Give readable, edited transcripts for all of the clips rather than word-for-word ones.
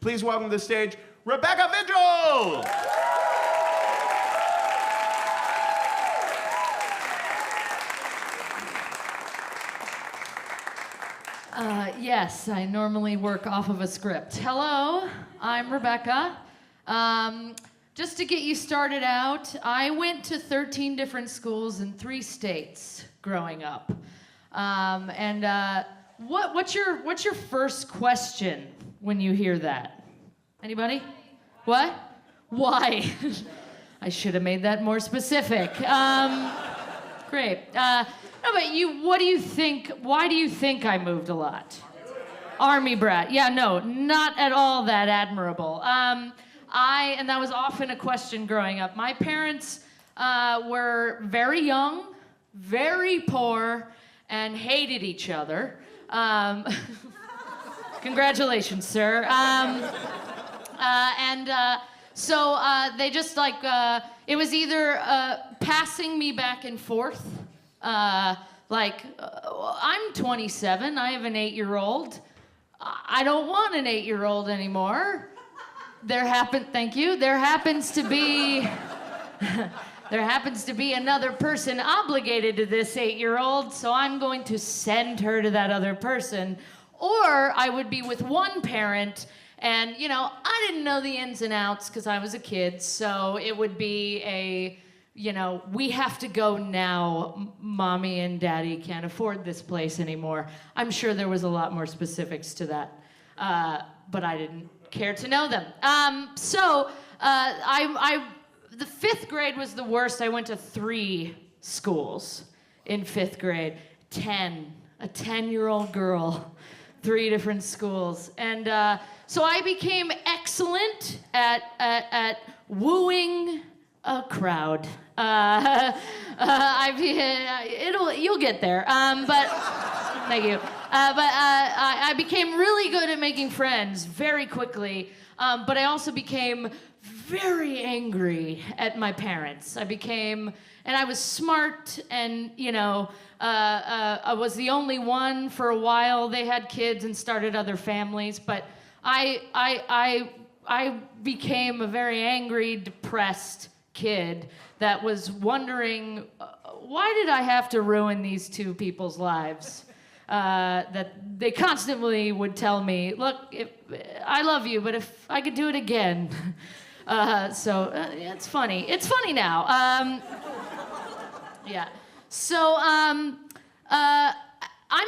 Please welcome to the stage, Rebecca Vigil! Yes, I normally work off of a script. Hello, I'm Rebecca. Just to get you started out, I went to 13 different schools in 3 states growing up. What's your first question when you hear that? Anybody? What? Why? I should have made that more specific. Great. No, but what do you think? Why do you think I moved a lot? Army brat. Yeah, no, not at all that admirable. And that was often a question growing up. My parents were very young, very poor, and hated each other. Congratulations, sir. So they just it was either passing me back and forth. I'm 27, I have an 8-year-old. I don't want an 8-year-old anymore. Thank you. There happens to be another person obligated to this 8-year-old, so I'm going to send her to that other person. Or I would be with one parent, and, I didn't know the ins and outs because I was a kid, so it would be we have to go now. Mommy and Daddy can't afford this place anymore. I'm sure there was a lot more specifics to that, but I didn't care to know them. The 5th grade was the worst. I went to 3 schools in 5th grade. A 10-year-old girl, 3 different schools. And so I became excellent at wooing a crowd. You'll get there. Thank you. I became really good at making friends very quickly. But I also became very angry at my parents. I was smart, and I was the only one for a while. They had kids and started other families, but I became a very angry, depressed kid that was wondering, why did I have to ruin these 2 people's lives? That they constantly would tell me, look, I love you, but if I could do it again. It's funny. It's funny now. Yeah. So I'm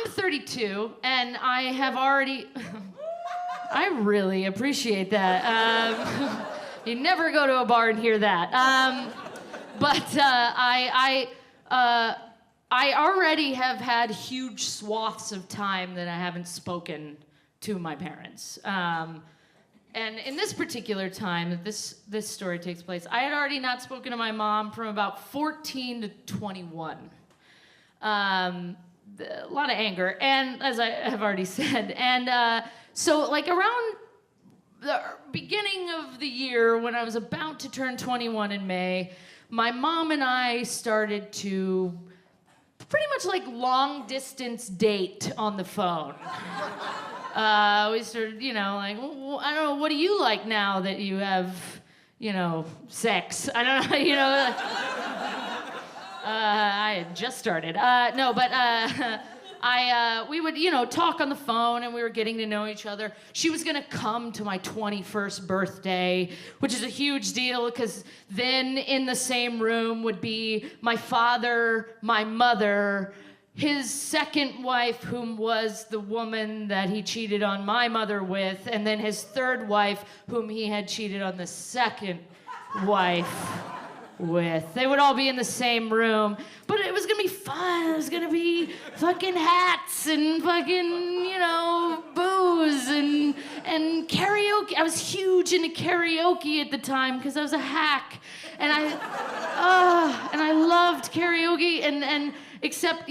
32, and I have already... I really appreciate that. You never go to a bar and hear that. I already have had huge swaths of time that I haven't spoken to my parents. And in this particular time that this story takes place, I had already not spoken to my mom from about 14 to 21. A lot of anger, and as I have already said. And so around the beginning of the year, when I was about to turn 21 in May, my mom and I started to pretty much long distance date on the phone. We started, I don't know, what do you like now that you have, sex? I don't know, I had just started. We would, talk on the phone, and we were getting to know each other. She was gonna come to my 21st birthday, which is a huge deal, because then in the same room would be my father, my mother, his second wife, whom was the woman that he cheated on my mother with, and then his third wife, whom he had cheated on the second wife with. They would all be in the same room, but it was gonna be fun. It was gonna be fucking hats and fucking, booze and karaoke. I was huge into karaoke at the time because I was a hack, and I loved karaoke, and except,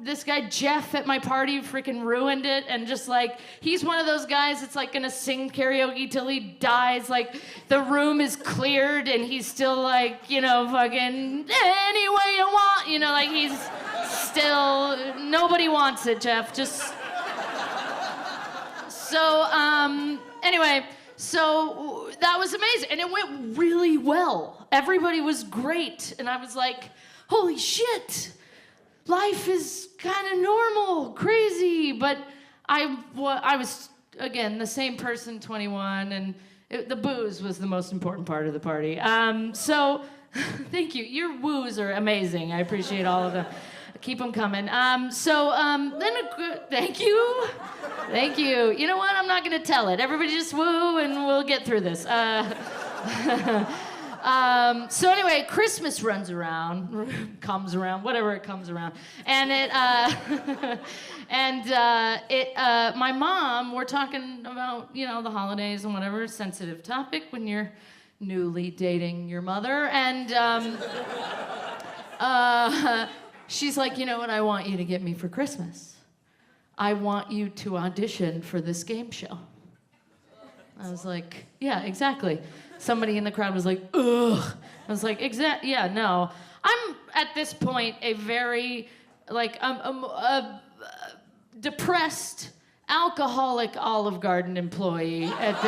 this guy Jeff at my party freaking ruined it, and just he's one of those guys that's gonna sing karaoke till he dies. The room is cleared and he's still fucking any way you want, he's still, nobody wants it, Jeff, just. So, anyway, So that was amazing. And it went really well. Everybody was great. And I was like, holy shit. Life is kind of normal, crazy. But I was, again, the same person, 21. And the booze was the most important part of the party. So thank you. Your woos are amazing. I appreciate all of them. Keep them coming. Thank you. Thank you. You know what? I'm not going to tell it. Everybody just woo, and we'll get through this. So anyway, Christmas runs around, comes around, whatever it comes around. And my mom, we're talking about, the holidays and whatever, sensitive topic when you're newly dating your mother. And she's like, you know what I want you to get me for Christmas? I want you to audition for this game show. I was like, yeah, exactly. Somebody in the crowd was like, ugh. I was like, yeah, no. I'm, at this point, a very, depressed, alcoholic Olive Garden employee at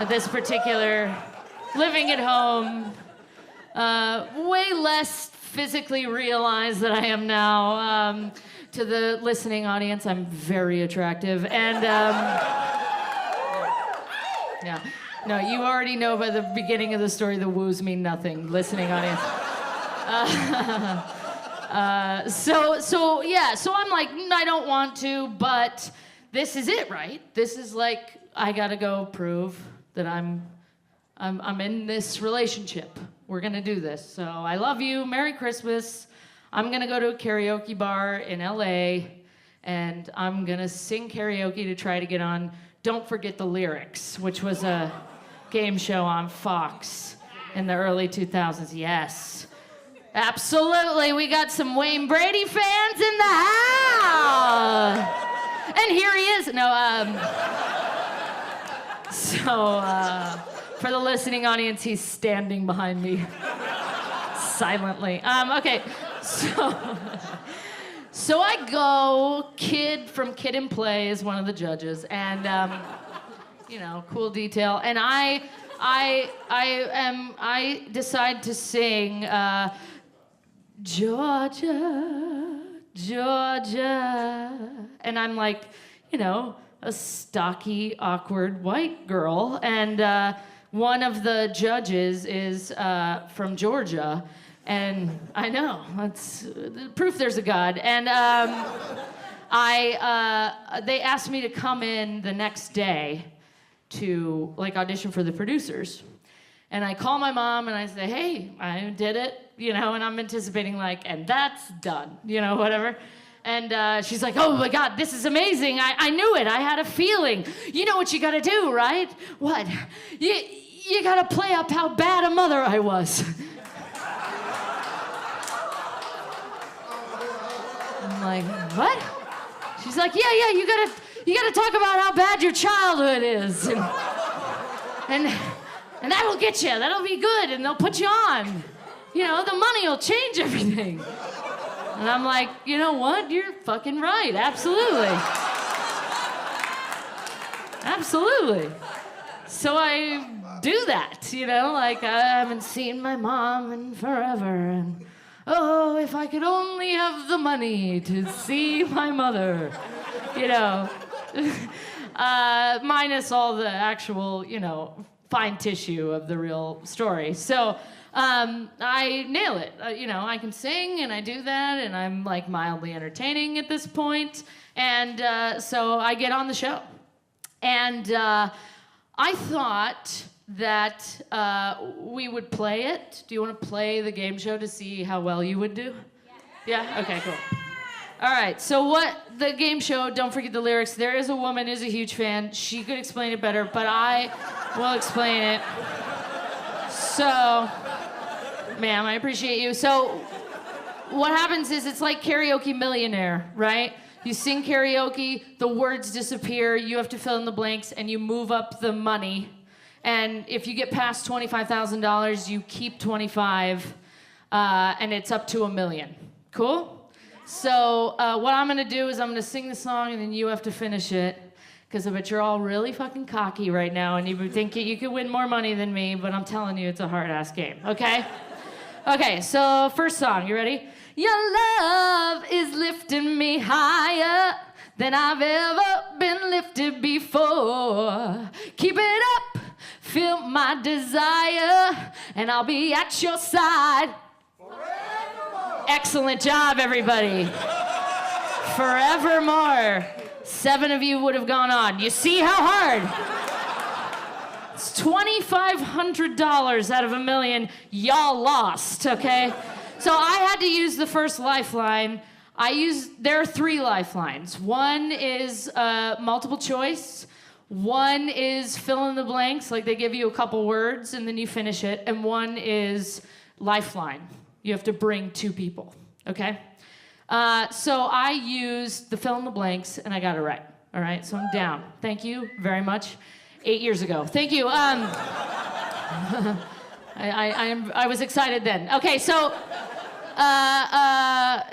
this particular, living at home, way less physically realized than I am now. To the listening audience, I'm very attractive. And, yeah. No, you already know by the beginning of the story the woos mean nothing, listening audience. So I'm like, I don't want to, but this is it, right? This is like, I gotta go prove that I'm in this relationship. We're gonna do this. So I love you, Merry Christmas. I'm gonna go to a karaoke bar in LA, and I'm gonna sing karaoke to try to get on Don't Forget the Lyrics, which was a game show on Fox in the early 2000s. Yes, absolutely. We got some Wayne Brady fans in the house, and here he is. For the listening audience, he's standing behind me silently. Okay. So I go, Kid from Kid and Play is one of the judges, and cool detail. And I decide to sing Georgia, Georgia, and I'm like, a stocky, awkward white girl, and one of the judges is from Georgia. And I know, that's proof there's a God. And they asked me to come in the next day to audition for the producers. And I call my mom and I say, hey, I did it, and I'm anticipating and that's done, whatever. And she's like, oh my God, this is amazing. I knew it, I had a feeling. You know what you gotta do, right? What? You gotta play up how bad a mother I was. I'm like, what? She's like, yeah, you gotta talk about how bad your childhood is, and that'll get you. That'll be good, and they'll put you on. The money will change everything. And I'm like, you know what? You're fucking right. Absolutely. Absolutely. So I do that. I haven't seen my mom in forever, and oh, if I could only have the money to see my mother, minus all the actual, fine tissue of the real story. So I nail it. I can sing, and I do that, and I'm mildly entertaining at this point. And so I get on the show. And I thought that we would play it. Do you want to play the game show to see how well you would do? Yeah? Okay, cool. All right, so what the game show, Don't Forget the Lyrics, there is a woman who's a huge fan. She could explain it better, but I will explain it. So, ma'am, I appreciate you. So what happens is it's like Karaoke Millionaire, right? You sing karaoke, the words disappear, you have to fill in the blanks, and you move up the money. And if you get past $25,000, you keep 25, and it's up to $1 million. Cool? So what I'm gonna do is I'm gonna sing the song, and then you have to finish it. because I bet you're all really fucking cocky right now and you think you could win more money than me, but I'm telling you, it's a hard-ass game, okay? Okay, so first song, you ready? Your love is lifting me higher than I've ever been lifted before. Keep it up, feel my desire, and I'll be at your side. Forevermore. Excellent job, everybody. Forevermore. 7 of you would have gone on. You see how hard? It's $2,500 out of $1 million. Y'all lost, okay? So I had to use the first lifeline. There are 3 lifelines. One is multiple choice. One is fill in the blanks, like they give you a couple words and then you finish it. And one is lifeline. You have to bring 2 people, okay? So I used the fill in the blanks and I got it right. All right, so I'm down. Thank you very much. 8 years ago. Thank you. I was excited then. Okay, so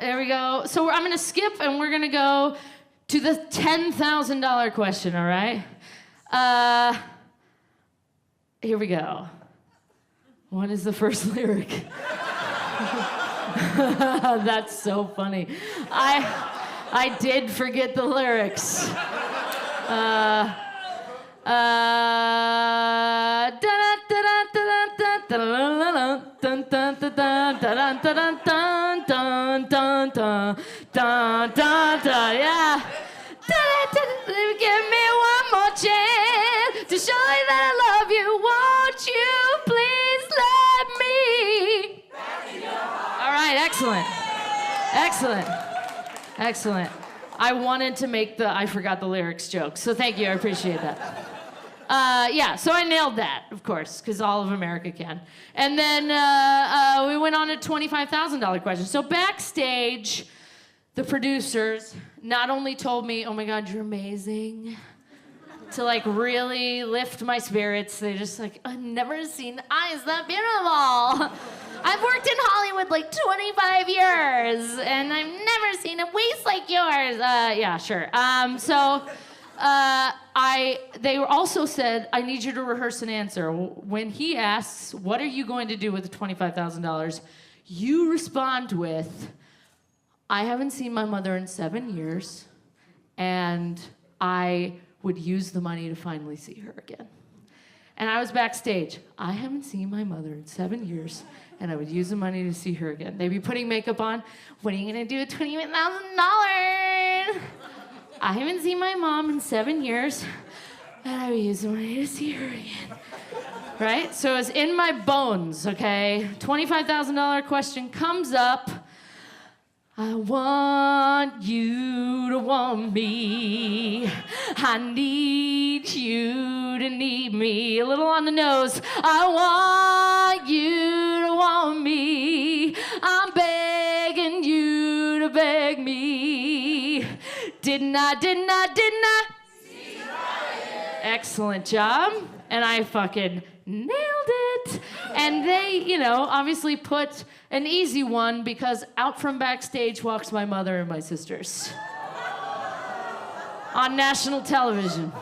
there we go. So I'm gonna skip and we're gonna go to the $10,000 question. All right. Here we go. What is the first lyric? That's so funny. I did forget the lyrics. Yeah. Give me one more chance to show you that I love you. Won't you please let me? All right, excellent. I wanted to make the I forgot the lyrics joke, so thank you, I appreciate that. Yeah, so I nailed that, of course, because all of America can. And then we went on a $25,000 question. So backstage, the producers not only told me, oh my God, you're amazing, to like really lift my spirits, they just like, I've never seen eyes that beautiful. I've worked in Hollywood like 25 years, and I've never seen a waist like yours. Yeah, sure. They also said, I need you to rehearse an answer. When he asks, what are you going to do with the $25,000? You respond with, I haven't seen my mother in 7 years, and I would use the money to finally see her again. And I was backstage. I haven't seen my mother in 7 years, and I would use the money to see her again. They'd be putting makeup on. What are you gonna do with $28,000? I haven't seen my mom in 7 years, and I would use the money to see her again. Right? So it's in my bones, okay? $25,000 question comes up. I want you to want me. I need you to need me. A little on the nose. I want you to want me. I'm begging you to beg me. Didn't I? Excellent job. And I fucking nailed it. And they, obviously put an easy one because out from backstage walks my mother and my sisters. On national television.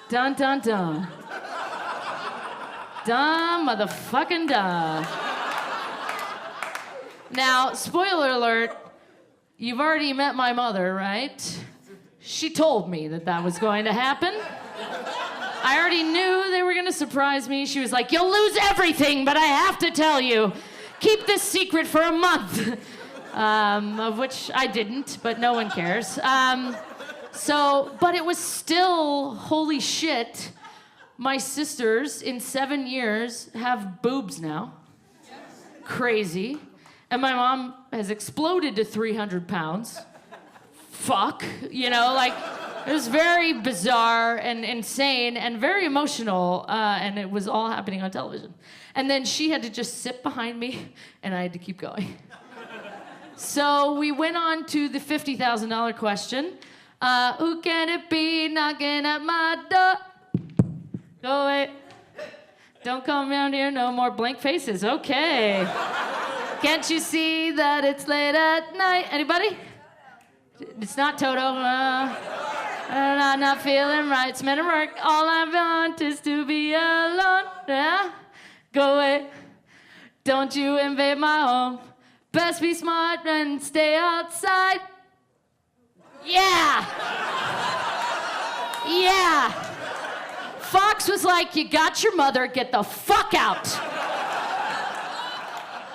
Dun, dun, dun. Dun, motherfucking dun. Now, spoiler alert, you've already met my mother, right? She told me that was going to happen. I already knew they were gonna surprise me. She was like, you'll lose everything, but I have to tell you. Keep this secret for a month. Of which I didn't, but no one cares. But it was still, holy shit, my sisters in 7 years have boobs now. Crazy. And my mom has exploded to 300 pounds. Fuck, it was very bizarre and insane and very emotional, and it was all happening on television. And then she had to just sit behind me, and I had to keep going. So we went on to the $50,000 question. Who can it be knocking at my door? Go away. Don't come around here, no more blank faces. Okay. Can't you see that it's late at night? Anybody? It's not Toto. And I'm not feeling right. It's meant to work. All I want is to be alone. Yeah? Go away. Don't you invade my home. Best be smart and stay outside. Yeah. Yeah. Fox was like, you got your mother, get the fuck out.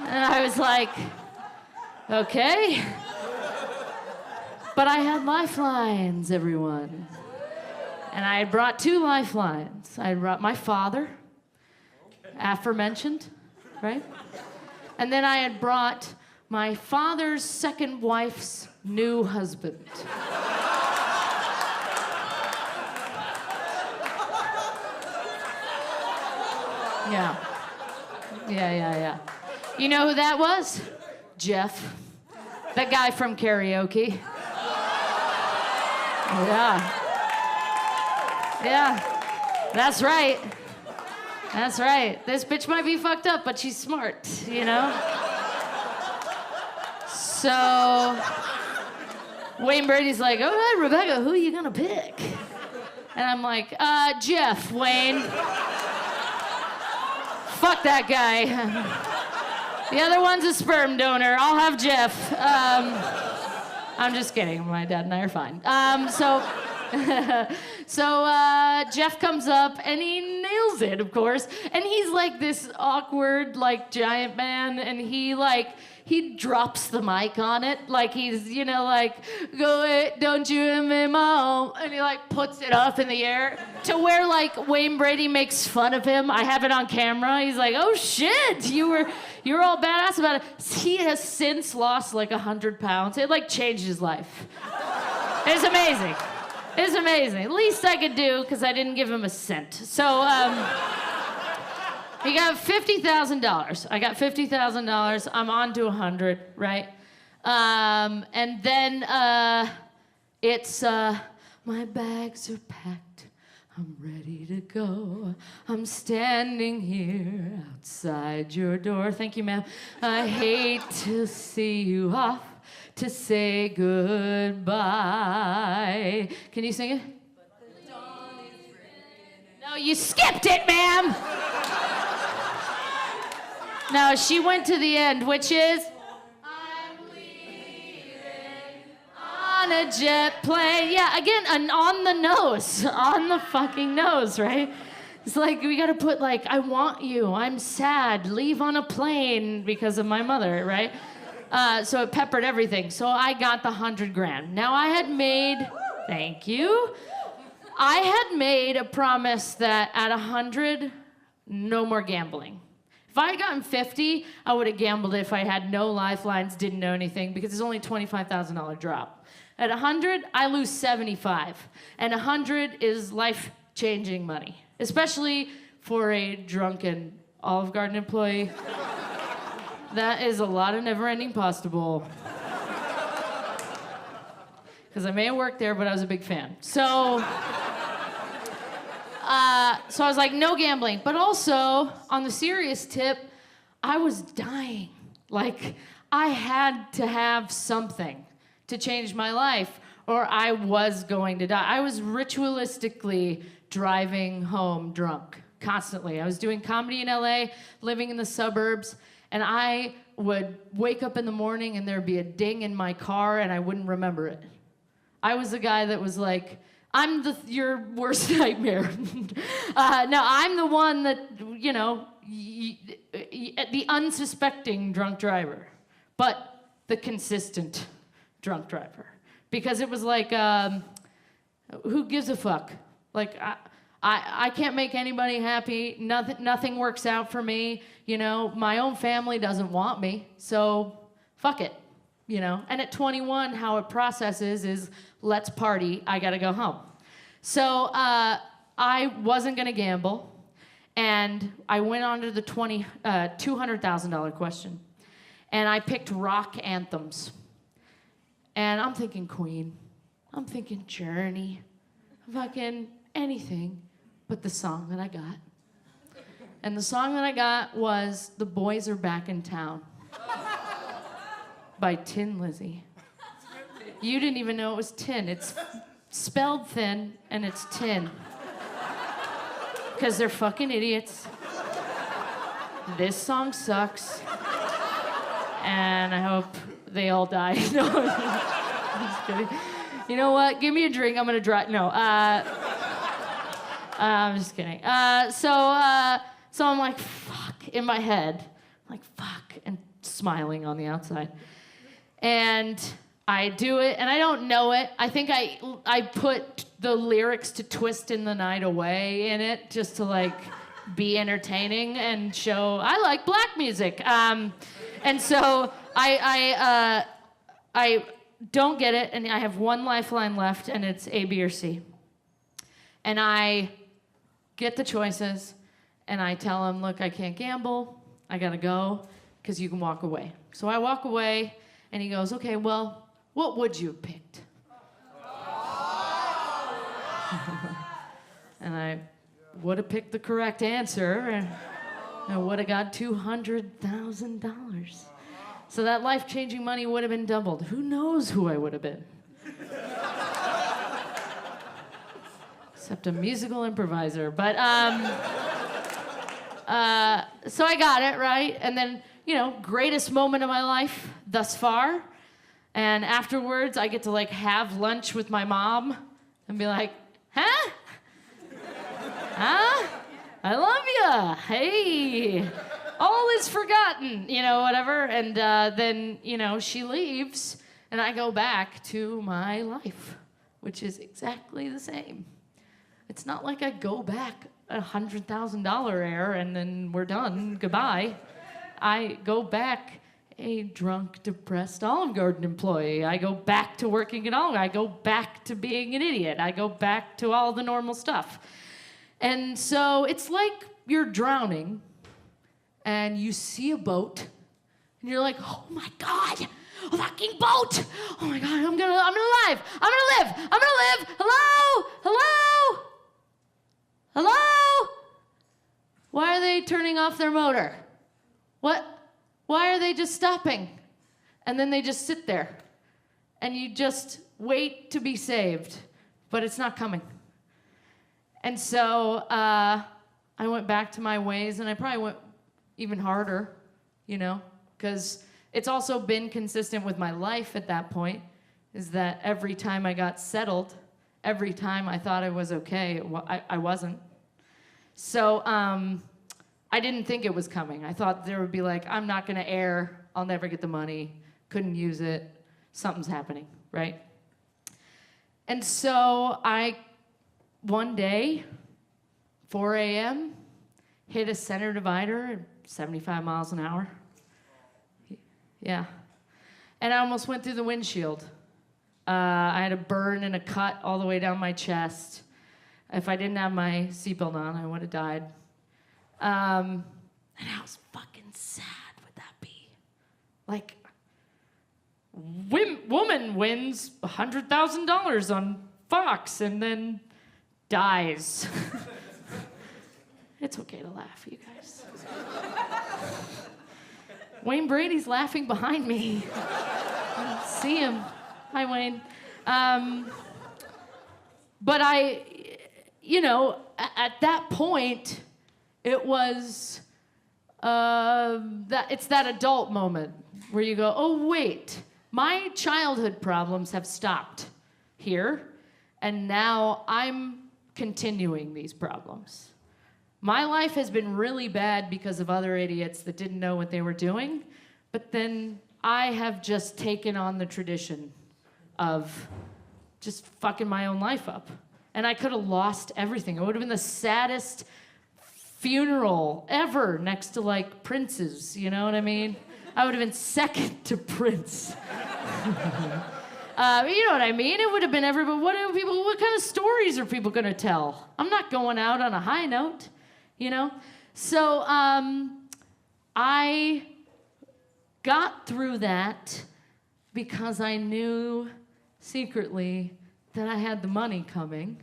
And I was like, okay. But I had lifelines, everyone. And I had brought 2 lifelines. I had brought my father, aforementioned, right? And then I had brought my father's second wife's new husband. Yeah. Yeah. You know who that was? Jeff. That guy from karaoke. Yeah. That's right. That's right. This bitch might be fucked up, but she's smart, you know? So, Wayne Brady's like, all right, Rebecca, who are you gonna pick? And I'm like, Jeff, Wayne. Fuck that guy. The other one's a sperm donor. I'll have Jeff. I'm just kidding. My dad and I are fine. So Jeff comes up and he nails it, of course. And he's like this awkward, like giant man, and he drops the mic on it, like he's, you know, like, go away, don't you invade my home, and he like puts it up in the air to where like Wayne Brady makes fun of him. I have it on camera. He's like, oh shit, you were all badass about it. He has since lost like 100 pounds. It like changed his life. It's amazing. It's amazing. Least I could do, because I didn't give him a cent. So, he got $50,000. I got $50,000. I'm on to 100, right? And then it's my bags are packed. I'm ready to go. I'm standing here outside your door. Thank you, ma'am. I hate to see you off, to say goodbye. Can you sing it? No, you skipped it, ma'am. No, she went to the end, which is I'm leaving on a jet plane. Yeah, again, on the nose, on the fucking nose, right? It's like we gotta put like, I want you, I'm sad, leave on a plane because of my mother, right? So it peppered everything. So I got the 100 grand. Now I had made, thank you. I had made a promise that at 100, no more gambling. If I had gotten 50, I would have gambled if I had no lifelines, didn't know anything, because it's only $25,000 drop. At 100, I lose 75. And 100 is life-changing money, especially for a drunken Olive Garden employee. That is a lot of never-ending pasta bowl. Because I may have worked there, but I was a big fan. So I was like, no gambling. But also, on the serious tip, I was dying. Like, I had to have something to change my life, or I was going to die. I was ritualistically driving home drunk, constantly. I was doing comedy in LA, living in the suburbs, and I would wake up in the morning and there'd be a ding in my car and I wouldn't remember it. I was the guy that was like, I'm your worst nightmare. No, I'm the one that, you know, the unsuspecting drunk driver, but the consistent drunk driver. Because it was like, who gives a fuck? Like, I can't make anybody happy. Nothing works out for me. You know, my own family doesn't want me, so fuck it. You know, and at 21, how it processes is, let's party, I gotta go home. So I wasn't gonna gamble, and I went on to the $200,000 question, and I picked rock anthems. And I'm thinking Queen, I'm thinking Journey, fucking anything but the song that I got. And the song that I got was The Boys Are Back in Town by Tin Lizzy. You didn't even know it was Tin. It's spelled thin, and it's tin. Because they're fucking idiots. This song sucks. And I hope they all die. No, I'm just kidding. You know what? Give me a drink. I'm gonna drive. No, I'm just kidding. So I'm like, fuck, in my head. I'm like, fuck, and smiling on the outside. And I do it, and I don't know it. I think I put the lyrics to Twist in the Night Away in it just to, like, be entertaining and show I like black music. And so I don't get it, and I have one lifeline left, and it's A, B, or C. And I get the choices, and I tell him, look, I can't gamble. I gotta go, because you can walk away. So I walk away, and he goes, okay, well, what would you have picked? And I would have picked the correct answer, and I would have got $200,000. So that life-changing money would have been doubled. Who knows who I would have been? Except a musical improviser. But, so I got it, right? And then, you know, greatest moment of my life thus far. And afterwards, I get to, like, have lunch with my mom and be like, huh? Huh? I love ya. Hey. All is forgotten, you know, whatever. And then, you know, she leaves, and I go back to my life, which is exactly the same. It's not like I go back $100,000 air and then we're done, goodbye. I go back a drunk, depressed Olive Garden employee. I go back to working at Olive Garden. I go back to being an idiot. I go back to all the normal stuff. And so it's like you're drowning and you see a boat and you're like, oh my God, a fucking boat. Oh my God, I'm gonna live. I'm gonna live. Hello? Hello? Hello? Why are they turning off their motor? What? Why are they just stopping? And then they just sit there. And you just wait to be saved. But it's not coming. And so I went back to my ways, and I probably went even harder, you know? Because it's also been consistent with my life at that point, is that every time I got settled, every time I thought I was okay, I wasn't. So I didn't think it was coming. I thought there would be like, I'm not gonna air, I'll never get the money, couldn't use it, something's happening, right? And so I, one day, 4 a.m., hit a center divider at 75 miles an hour. Yeah. And I almost went through the windshield. I had a burn and a cut all the way down my chest. If I didn't have my seatbelt on, I would have died. And how fucking sad would that be? Like, woman wins $100,000 on Fox and then dies. It's okay to laugh, you guys. Wayne Brady's laughing behind me. I see him. Hi, Wayne. But you know, at that point, it was it's that adult moment where you go, oh, wait, my childhood problems have stopped here, and now I'm continuing these problems. My life has been really bad because of other idiots that didn't know what they were doing, but then I have just taken on the tradition of just fucking my own life up. And I could have lost everything. It would have been the saddest funeral ever next to, like, Prince's, you know what I mean? I would have been second to Prince. You know what I mean? It would have been everybody. What kind of stories are people gonna tell? I'm not going out on a high note, you know? So I got through that because I knew secretly that I had the money coming,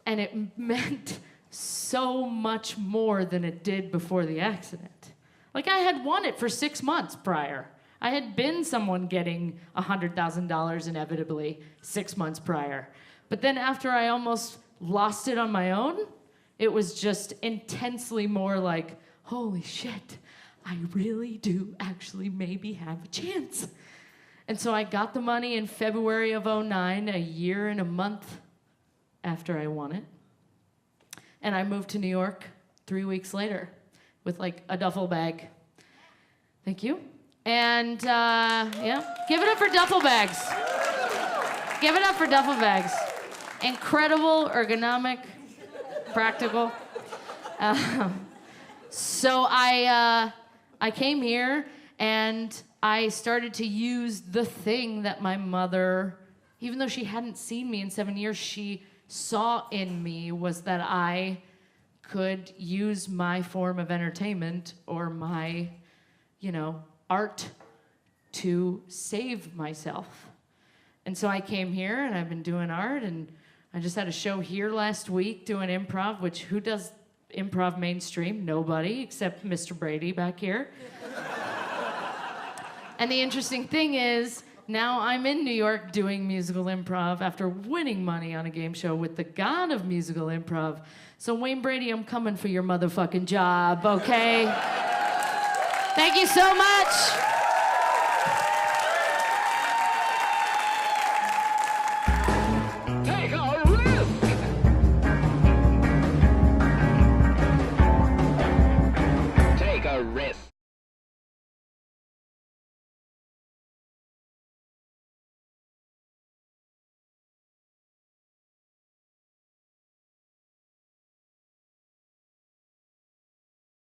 and it meant so much more than it did before the accident. Like, I had won it for 6 months prior. I had been someone getting $100,000 inevitably 6 months prior. But then after I almost lost it on my own, it was just intensely more like, holy shit, I really do actually maybe have a chance. And so I got the money in February of '09, a year and a month after I won it. And I moved to New York 3 weeks later with like a duffel bag. Thank you. And yeah, give it up for duffel bags. Give it up for duffel bags. Incredible, ergonomic, practical. So I came here and I started to use the thing that my mother, even though she hadn't seen me in 7 years, she saw in me was that I could use my form of entertainment or my, art to save myself. And so I came here and I've been doing art, and I just had a show here last week doing improv, which who does improv mainstream? Nobody, except Mr. Brady back here. And the interesting thing is, now I'm in New York doing musical improv after winning money on a game show with the god of musical improv. So Wayne Brady, I'm coming for your motherfucking job, okay? Thank you so much.